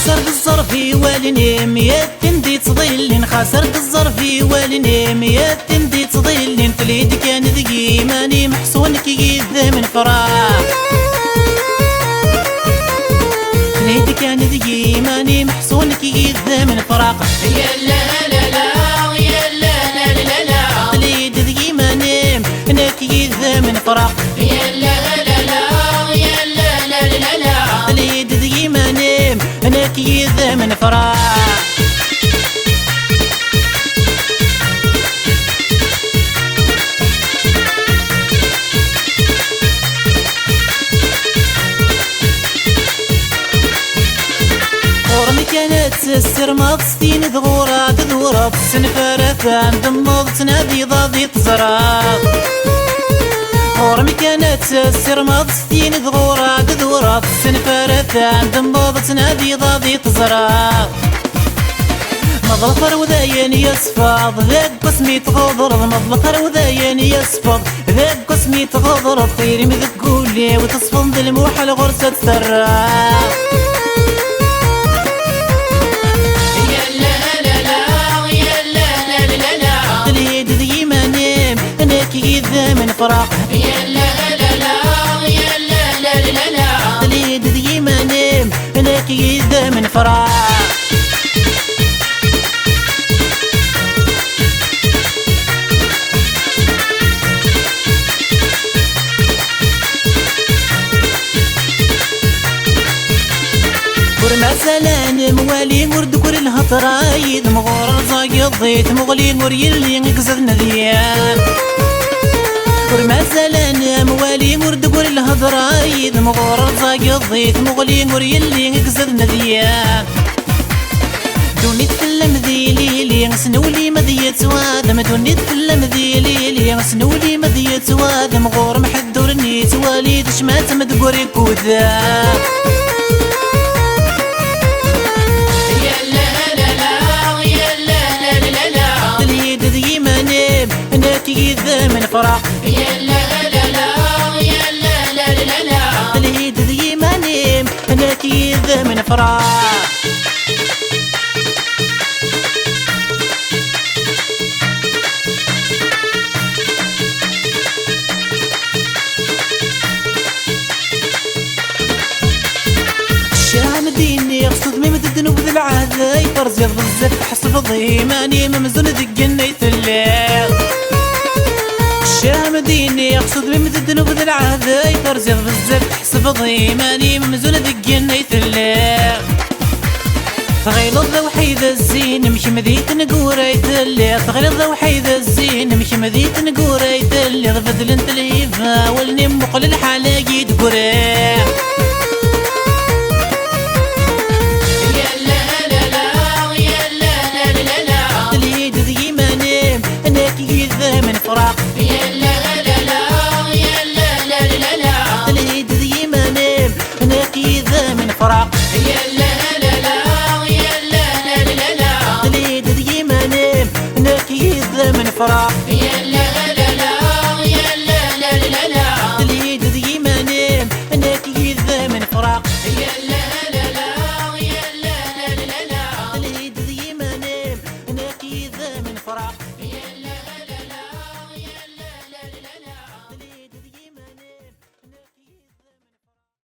خسرت الظرفي والنيم يا تندي تضلين خسرت الظرفي والنيم يا تندي تضلين تليد كان ذقي ماني محصونك يذا من فراق تليد كان ذقي ماني محصونك يذا من فراق يا لا لا لا يا لا لا لا لا تليد ذقي ماني هناك يذا من فراق يا لا لا لا يا لا لا لا لا تليد ذقي ماني هناك يذا من فراق كانت السر مغصتين ذغورات ذورات سنفارة عند النوض تنادي ضاضي تزرع ورمي كانت السر مغصتين ذغورات ذورات سنفارة عند النوض تنادي ضاضي تزرع مظلفر وذاين يصفاض ذاك قسمي تغضر مظلفر وذاين يصفاض ذاك قسمي تغضر طيري مذكولي وتصفن ذي الموحل غرسة تسرع يذا من فراق يا لا لا لا يا لا لا لا لا تليد ذي ما نام هناك يذا من فراق مثلا موالي وردكور الهطرايد مغور رزاق الضيت مغلي مريل اللي نقصد نذيان مثلا موالي وردكور الهطرايد مغور رزاق الضيت مغلي مريل اللي نقصد نذيان دوني تكلم ذي ليلي سنولي مذيت وادم دوني تكلم ذي ليلي سنولي مذيت وادم غور محدورني تواليد شمات مدقوري كوذا يذا من فراق يا لا لا لا يا لا لا لا لا تليد ذي ما نام هناك يذا من فراق الشام ديني يقصد ميمة الذنوب ذي العهد يفرز يضزف حسب ضي ماني ممزون ذي الجنة الليل الشام ديني يقصد بمثل الذنوب ذي العهد يفرز يضزف حسب ضي ماني ممزون ذي الجنة الليل تغيلظ ذا وحيد الزين مش مذيت نقوريت اللي تغيلظ ذا وحيد الزين مش مذيت نقوريت اللي غفدل انت الهيفا والنم مقل الحلاقي تقوري من فراق يا لا لا لا يا لا لا لا لا تليد ذي ما نام هناك يذا من فراق يا لا لا لا يا لا لا لا لا تليد ذي ما نام هناك يذا من فراق يا لا لا لا يا لا لا لا لا تليد ذي ما نام هناك يذا من فراق يا لا لا لا يا لا لا لا لا تليد ذي ما نام هناك يذا من فراق